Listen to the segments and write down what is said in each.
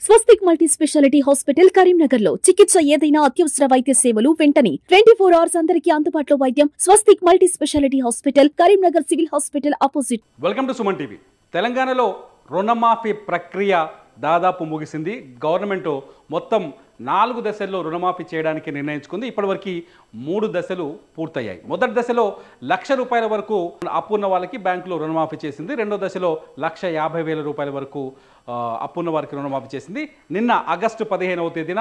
స్వస్తిక్ multi speciality hospital Karimnagar లో చికిత్స ఏదైనా అత్యవసర వైద్య సేవలు వెంటనే 24 hours అందరికీ అందుబాటులో వైద్యం. Swastik multi speciality hospital Karimnagar civil hospital opposite. Welcome to Suman TV. తెలంగాణలో రుణమాఫీ ప్రక్రియ దాదాపు ముగిసింది. గవర్నమెంట్ మొత్తం 4 దశల్లో రుణమాఫీ చేయడానికి నిర్ణయించుకుంది. ఇప్పటివరకు 3 దశలు పూర్తయ్యాయి. మొదటి దశలో ₹1,00,000 వరకు అప్పున్న వాళ్ళకి బ్యాంకులో రుణమాఫీ చేసింది. రెండో దశలో ₹1,50,000 వరకు అప్పున్న వారికి రుణమాఫీ చేసింది. నిన్న ఆగస్టు 15వ తేదీన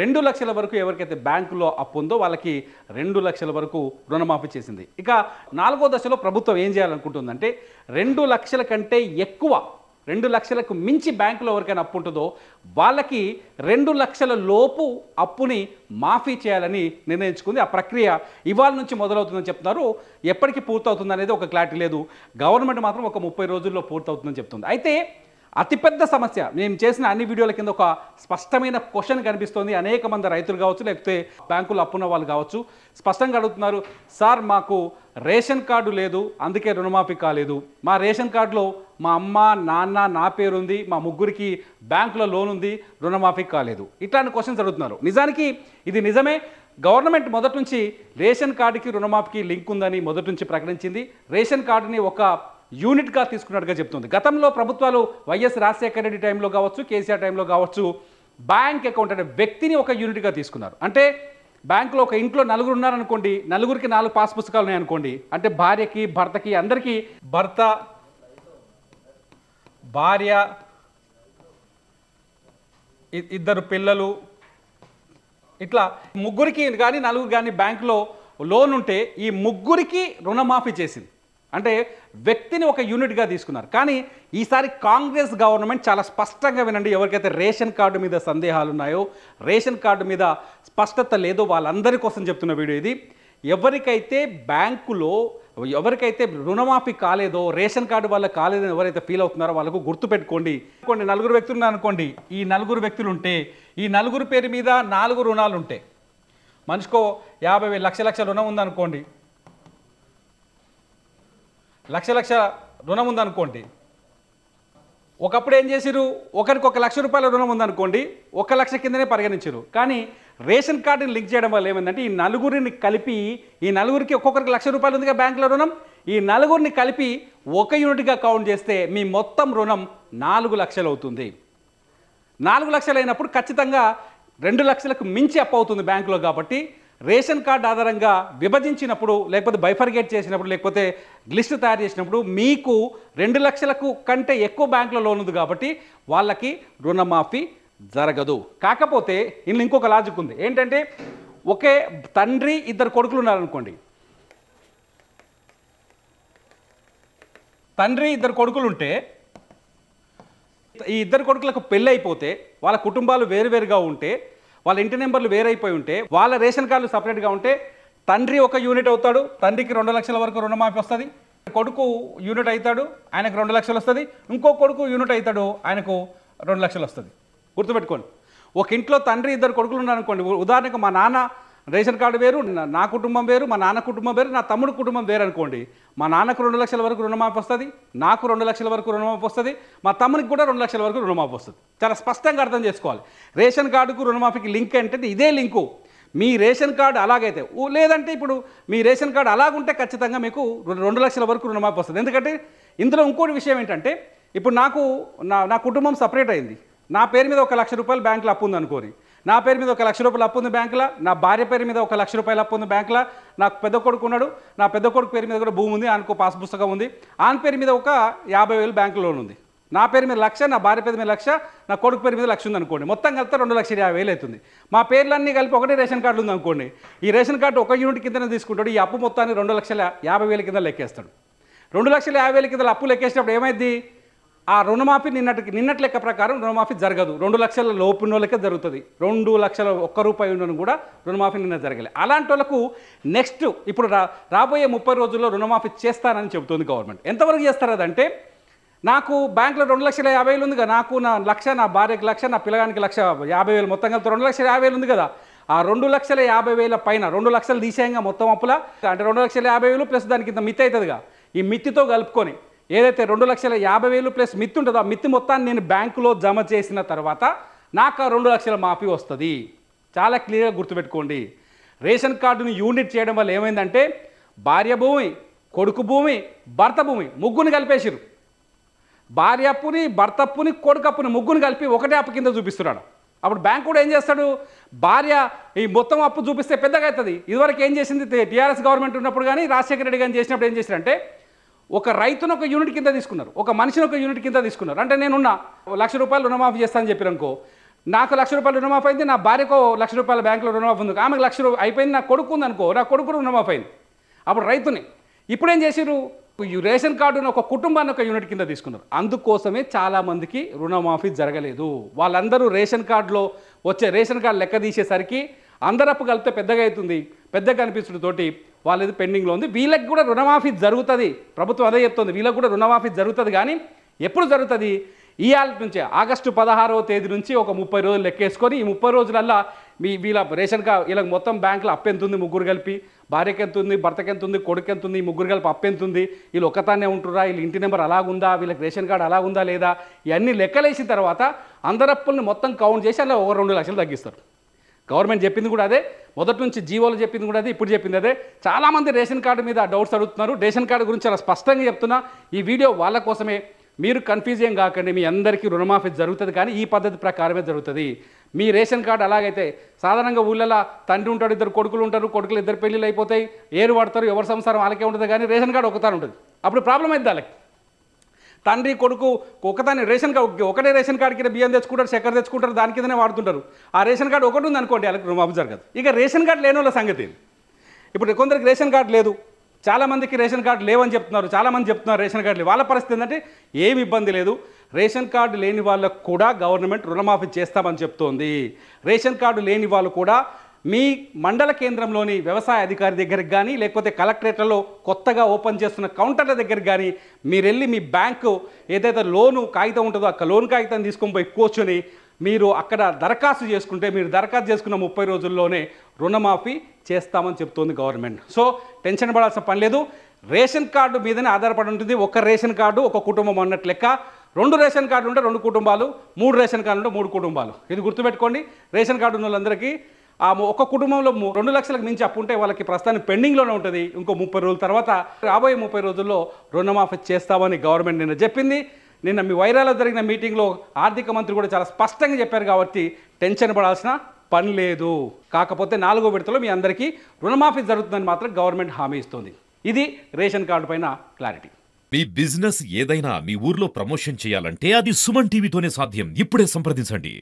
2 లక్షల వరకు ఎవరికైతే బ్యాంకులో అప్పు ఉందో వాళ్ళకి 2 లక్షల వరకు రుణమాఫీ చేసింది. ఇక 4వ దశలో ప్రభుత్వం ఏం చేయాలనుకుంటుందంటే 2 లక్షల కంటే ఎక్కువ 2 లక్షలకు మించి బ్యాంకులో ఎవరికైనా అప్పు ఉంటుందో వాళ్ళకి 2 లక్షల లోపు అప్పుని మాఫీ చేయాలని నిర్ణయించుకుంది. ఆ ప్రక్రియ ఇవాళ నుంచి మొదలవుతుందని చెప్తున్నారు. ఎప్పటికీ పూర్తవుతుంది అనేది ఒక క్లారిటీ లేదు. గవర్నమెంట్ మాత్రం ఒక 30 రోజుల్లో పూర్తవుతుందని చెప్తుంది. అయితే అతిపెద్ద సమస్య, మేము చేసిన అన్ని వీడియోల కింద ఒక స్పష్టమైన క్వశ్చన్ కనిపిస్తోంది. అనేక మంది రైతులు కావచ్చు, లేకపోతే బ్యాంకులు అప్పున్న వాళ్ళు కావచ్చు, స్పష్టంగా అడుగుతున్నారు, సార్ మాకు రేషన్ కార్డు లేదు, అందుకే రుణమాఫీ కాలేదు. మా రేషన్ కార్డులో మా అమ్మ నాన్న నా పేరు ఉంది, మా ముగ్గురికి బ్యాంకులో లోన్ ఉంది, రుణమాఫీ కాలేదు. ఇట్లాంటి క్వశ్చన్స్ అడుగుతున్నారు. నిజానికి ఇది నిజమే. గవర్నమెంట్ మొదటి నుంచి రేషన్ కార్డుకి రుణమాఫీకి లింక్ ఉందని మొదటి నుంచి ప్రకటించింది. రేషన్ కార్డుని ఒక యూనిట్గా తీసుకున్నట్టుగా చెప్తుంది. గతంలో ప్రభుత్వాలు వైఎస్ రాజశేఖర రెడ్డి టైంలో కావచ్చు, కేసీఆర్ టైంలో కావచ్చు, బ్యాంక్ అకౌంట్ అనే వ్యక్తిని ఒక యూనిట్గా తీసుకున్నారు. అంటే బ్యాంకులో ఒక ఇంట్లో 4 ఉన్నారనుకోండి, 4కి 4 పాస్ పుస్తకాలు ఉన్నాయనుకోండి, అంటే భార్యకి భర్తకి అందరికీ భర్త భార్య 2 పిల్లలు ఇట్లా ముగ్గురికి కానీ 4 కానీ బ్యాంకులో లోన్ ఉంటే ఈ ముగ్గురికి రుణమాఫీ చేసింది. అంటే వ్యక్తిని ఒక యూనిట్గా తీసుకున్నారు. కానీ ఈసారి కాంగ్రెస్ గవర్నమెంట్ చాలా స్పష్టంగా వినండి, ఎవరికైతే రేషన్ కార్డు మీద సందేహాలు ఉన్నాయో, రేషన్ కార్డు మీద స్పష్టత లేదో వాళ్ళందరి కోసం చెప్తున్న వీడియో ఇది. ఎవరికైతే బ్యాంకులో ఎవరికైతే రుణమాఫీ కాలేదో, రేషన్ కార్డు వల్ల కాలేదని ఎవరైతే ఫీల్ అవుతున్నారో వాళ్ళకు గుర్తుపెట్టుకోండి. 4 వ్యక్తులు అనుకోండి, ఈ 4 వ్యక్తులు ఉంటే ఈ 4 పేరు మీద 4 రుణాలు ఉంటాయి. మనిషికో 50,000 లక్ష రుణం ఉందనుకోండి, లక్ష రుణం ఉందనుకోండి. ఒకప్పుడు ఏం చేసిరు, ఒకరికి ₹1,00,000 రుణం ఉందనుకోండి, 1 లక్ష కిందనే పరిగణించారు. కానీ రేషన్ కార్డుని లింక్ చేయడం వల్ల ఏమైందంటే ఈ 4ని కలిపి, ఈ 4కి ఒక్కొక్కరికి ₹1,00,000 ఉందిగా బ్యాంకులో రుణం, ఈ 4ని కలిపి ఒక యూనిట్గా కౌంట్ చేస్తే మీ మొత్తం రుణం 4 లక్షలు అవుతుంది. 4 లక్షలు అయినప్పుడు ఖచ్చితంగా 2 లక్షలకు మించి అప్పు అవుతుంది బ్యాంకులో. కాబట్టి రేషన్ కార్డు ఆధారంగా విభజించినప్పుడు, లేకపోతే బైఫర్గేట్ చేసినప్పుడు, లేకపోతే లిస్ట్ తయారు చేసినప్పుడు మీకు 2 లక్షలకు కంటే ఎక్కువ బ్యాంకులో లోన్ ఉంది కాబట్టి వాళ్ళకి రుణమాఫీ జరగదు. కాకపోతే ఇందులో ఇంకొక లాజిక్ ఉంది. ఏంటంటే ఒకే తండ్రి 2 కొడుకులు ఉన్నారనుకోండి, తండ్రి 2 కొడుకులు ఉంటే ఈ 2 కొడుకులకు పెళ్ళి అయిపోతే, వాళ్ళ కుటుంబాలు వేరువేరుగా ఉంటే, వాళ్ళ ఇంటి నెంబర్లు వేరైపోయి ఉంటే, వాళ్ళ రేషన్ కార్డులు సపరేట్గా ఉంటే తండ్రి ఒక యూనిట్ అవుతాడు, తండ్రికి 2 లక్షల వరకు రుణమాఫీ వస్తుంది. కొడుకు యూనిట్ అవుతాడు, ఆయనకు 2 లక్షలు వస్తుంది. ఇంకో కొడుకు యూనిట్ అవుతాడు, ఆయనకు 2 లక్షలు వస్తుంది. గుర్తుపెట్టుకోండి. ఒక ఇంట్లో తండ్రి 2 కొడుకులు ఉన్నారనుకోండి, ఉదాహరణకు మా నాన్న రేషన్ కార్డు వేరు, నా కుటుంబం వేరు, మా నాన్న కుటుంబం వేరు, నా తమ్ముడు కుటుంబం వేరు అనుకోండి. మా నాన్నకు 2 లక్షల వరకు రుణమాఫీ వస్తుంది, నాకు 2 లక్షల వరకు రుణమాఫీ వస్తుంది, మా తమ్మునికి కూడా 2 లక్షల వరకు రుణమాఫీ వస్తుంది. చాలా స్పష్టంగా అర్థం చేసుకోవాలి. రేషన్ కార్డుకు రుణమాఫీకి లింక్ అంటే ఇదే లింకు. మీ రేషన్ కార్డు అలాగైతే, లేదంటే ఇప్పుడు మీ రేషన్ కార్డు అలాగుంటే ఖచ్చితంగా మీకు 2 లక్షల వరకు రుణమాఫీ వస్తుంది. ఎందుకంటే ఇందులో ఇంకోటి విషయం ఏంటంటే, ఇప్పుడు నాకు నా కుటుంబం సపరేట్ అయింది. నా పేరు మీద ₹1,00,000 బ్యాంకులో అప్పు ఉంది అనుకోరి, నా పేరు మీద ₹1,00,000 అప్పు ఉంది బ్యాంకులో, నా భార్య పేరు మీద ₹1,00,000 అప్పు ఉంది బ్యాంకులో, నాకు పెద్ద కొడుకు ఉన్నాడు, నా పెద్ద కొడుకు పేరు మీద కూడా భూమి ఉంది, ఆయనకు పాస్ పుస్తకం ఉంది, ఆయన పేరు మీద ఒక 50,000 బ్యాంకు లోన్ ఉంది, నా పేరు మీద 1,00,000, నా భార్య పేరు మీద 1,00,000, నా కొడుకు పేరు మీద 1,00,000 ఉంది అనుకోండి. మొత్తం కలిపితే 2,50,000 అవుతుంది. మా పేర్లన్నీ కలిపి ఒకటే రేషన్ కార్డు ఉంది అనుకోండి. ఈ రేషన్ కార్డు ఒక యూనిట్ కిందనే తీసుకుంటాడు. ఈ అప్పు మొత్తాన్ని 2,50,000 కింద లెక్కేస్తాడు. 2,50,000 కింద అప్పు లెక్కేసినప్పుడు ఏమైంది, ఆ రుణమాఫీ నిన్నటి లెక్క ప్రకారం రుణమాఫీ జరగదు. 2 లక్షల లోపు ఉన్న వాళ్ళకే జరుగుతుంది. 2 లక్షల ₹1 ఉన్న కూడా రుణమాఫీ నిన్న జరగలేదు. అలాంటి వాళ్ళకు నెక్స్ట్ ఇప్పుడు రాబోయే 30 రోజుల్లో రుణమాఫీ చేస్తానని చెబుతుంది గవర్నమెంట్. ఎంతవరకు చేస్తారు అదంటే, నాకు బ్యాంకులో 2,50,000 ఉందిగా, నాకు నా 1,00,000, నా భార్యకి 1,00,000, నా పిల్లగానికి 1,50,000, మొత్తం కలిపి 2,50,000 ఉంది కదా. ఆ 2,50,000 పైన 2 లక్షలు తీసేయంగా మొత్తం అప్పులా, అంటే 2,50,000 ప్లస్ దానికి ఇంత మిత్తి అవుతుందిగా, ఈ మిత్తితో కలుపుకొని ఏదైతే 2,50,000 ప్లస్ మిత్తి ఉంటుందో ఆ మిత్తి మొత్తాన్ని నేను బ్యాంకులో జమ చేసిన తర్వాత నాకు 2 లక్షల మాఫీ వస్తుంది. చాలా క్లియర్గా గుర్తుపెట్టుకోండి. రేషన్ కార్డుని యూనిట్ చేయడం వల్ల ఏమైందంటే భార్య భూమి, కొడుకు భూమి, భర్త భూమి ముగ్గురిని కలిపేసిరు. భార్య అప్పుని, భర్త అప్పుని, కొడుకు అప్పుని ముగ్గురిని కలిపి ఒకటే అప్పు కింద చూపిస్తున్నాడు. అప్పుడు బ్యాంక్ కూడా ఏం చేస్తాడు, భార్య ఈ మొత్తం అప్పు చూపిస్తే పెద్దగా అవుతుంది. ఇదివరకు ఏం చేసింది టీఆర్ఎస్ గవర్నమెంట్ ఉన్నప్పుడు కానీ రాజశేఖర రెడ్డి కానీ చేసినప్పుడు ఏం చేశారంటే ఒక రైతును ఒక యూనిట్ కింద తీసుకున్నారు, ఒక మనిషిని ఒక యూనిట్ కింద తీసుకున్నారు. అంటే నేనున్నా ₹1,00,000 రుణమాఫీ చేస్తానని చెప్పిననుకో, నాకు ₹1,00,000 రుణమాఫీ అయింది, నా భార్యకు ₹1,00,000 బ్యాంకులో రుణమాఫీ ఉంది, ఆమెకు ₹1,00,000 అయిపోయింది, నా కొడుకు ఉందనుకో, నా కొడుకు రుణమాఫీ అయింది. అప్పుడు రైతుని ఇప్పుడు ఏం చేసిరు, రేషన్ కార్డును ఒక కుటుంబాన్ని ఒక యూనిట్ కింద తీసుకున్నారు. అందుకోసమే చాలామందికి రుణమాఫీ జరగలేదు. వాళ్ళందరూ రేషన్ కార్డులో వచ్చే రేషన్ కార్డు లెక్క తీసేసరికి అందరప్పు కలిపితే పెద్దగా అవుతుంది, పెద్దగా అనిపించడంతోటి వాళ్ళది పెండింగ్లో ఉంది. వీళ్ళకి కూడా రుణమాఫీ జరుగుతుంది, ప్రభుత్వం అదే చెప్తుంది, వీళ్ళకి కూడా రుణమాఫీ జరుగుతుంది. కానీ ఎప్పుడు జరుగుతుంది, ఇవాళ నుంచే ఆగస్టు 16వ తేదీ నుంచి ఒక 30 రోజులు లెక్కేసుకొని ఈ 30 రోజులల్లా వీళ్ళ రేషన్ కార్డు వీళ్ళకి మొత్తం బ్యాంకులో అప్పు ఎంత ఉంది, ముగ్గురు కలిపి భార్యకి ఎంత ఉంది, భర్తకి ఎంత ఉంది, కొడుకు ఎంత ఉంది, ఈ ముగ్గురు కలిపి అప్పు ఎంత ఉంది, వీళ్ళు ఒక్కతానే ఉంటురా, వీళ్ళ ఇంటి నెంబర్ అలాగుందా, వీళ్ళకి రేషన్ కార్డు అలాగుందా లేదా, ఇవన్నీ లెక్కలేసిన తర్వాత అందరప్పుల్ని మొత్తం కౌంట్ చేసి అలా 2 లక్షలు తగ్గిస్తారు. గవర్నమెంట్ చెప్పింది కూడా అదే, మొదటి నుంచి జీవోలు చెప్పింది కూడా అదే, ఇప్పుడు చెప్పింది అదే. చాలామంది రేషన్ కార్డు మీద డౌట్స్ అడుగుతున్నారు. రేషన్ కార్డు గురించి చాలా స్పష్టంగా చెప్తున్నా. ఈ వీడియో వాళ్ళ కోసమే, మీరు కన్ఫ్యూజ్ ఏం కాకండి. మీ అందరికీ రుణమాఫీ జరుగుతుంది, కానీ ఈ పద్ధతి ప్రకారమే జరుగుతుంది. మీ రేషన్ కార్డు అలాగైతే సాధారణంగా ఊళ్ళలో తండ్రి ఉంటాడు, 2 కొడుకులు ఉంటారు, కొడుకులు 2 పెళ్ళిళ్ళు అయిపోతాయి, ఏరు పడతారు, ఎవరి సంసారం వాళ్ళకే ఉంటుంది. కానీ రేషన్ కార్డు ఒకతాను ఉంటుంది, అప్పుడు ప్రాబ్లం అయింది వాళ్ళకి. తండ్రి కొడుకు ఒకదాని రేషన్ కార్డు ఒకటే రేషన్ కార్డు కింద బియ్యం తెచ్చుకుంటారు, చక్కెర తెచ్చుకుంటారు, దాని కిందనే వాడుతుంటారు. ఆ రేషన్ కార్డు ఒకటి ఉంది అనుకోండి, వాళ్ళకి రుణమాఫీ జరగదు. ఇక రేషన్ కార్డు లేని వాళ్ళ సంగతి, ఇప్పుడు కొందరికి రేషన్ కార్డు లేదు, చాలామందికి రేషన్ కార్డు లేవని చెప్తున్నారు, చాలామంది చెప్తున్నారు రేషన్ కార్డు లేవు. వాళ్ళ పరిస్థితి ఏంటంటే ఏమి ఇబ్బంది లేదు, రేషన్ కార్డు లేని వాళ్ళకు కూడా గవర్నమెంట్ రుణమాఫీ చేస్తామని చెప్తోంది. రేషన్ కార్డు లేని వాళ్ళు కూడా మీ మండల కేంద్రంలోని వ్యవసాయ అధికారి దగ్గరికి కానీ లేకపోతే కలెక్టరేట్లలో కొత్తగా ఓపెన్ చేస్తున్న కౌంటర్ల దగ్గరికి కానీ మీరు వెళ్ళి మీ బ్యాంకు ఏదైతే లోను కాగితం ఉంటుందో ఆ లోన్ కాగితం తీసుకొని పోయి కూర్చొని మీరు అక్కడ దరఖాస్తు చేసుకుంటే మీరు దరఖాస్తు చేసుకున్న 30 రోజుల్లోనే రుణమాఫీ చేస్తామని చెప్తోంది గవర్నమెంట్. సో టెన్షన్ పడాల్సిన పని లేదు. రేషన్ కార్డు మీదనే ఆధారపడి ఉంటుంది. ఒక రేషన్ కార్డు ఒక కుటుంబం అన్నట్లు లెక్క. 2 రేషన్ కార్డులు ఉంటే 2 కుటుంబాలు, 3 రేషన్ కార్డులు ఉంటే 3 కుటుంబాలు. ఇది గుర్తుపెట్టుకోండి. రేషన్ కార్డు ఉన్న వాళ్ళందరికీ ఆ ఒక కుటుంబంలో 2 లక్షలకు మించి అప్పు ఉంటే వాళ్ళకి ప్రస్తుతానికి పెండింగ్లోనే ఉంటుంది. ఇంకో 30 రోజుల తర్వాత రాబోయే 30 రోజుల్లో రుణమాఫీ చేస్తామని గవర్నమెంట్ నిన్న చెప్పింది. నిన్న మీ వైరాలో జరిగిన మీటింగ్లో ఆర్థిక మంత్రి కూడా చాలా స్పష్టంగా చెప్పారు కాబట్టి టెన్షన్ పడాల్సిన పని లేదు. కాకపోతే 4వ విడతలో మీ అందరికీ రుణమాఫీ జరుగుతుందని మాత్రం గవర్నమెంట్ హామీ ఇస్తుంది. ఇది రేషన్ కార్డు పైన క్లారిటీ. మీ బిజినెస్ ఏదైనా మీ ఊర్లో ప్రమోషన్ చేయాలంటే అది సుమన్ టీవీతోనే సాధ్యం. ఇప్పుడే సంప్రదించండి.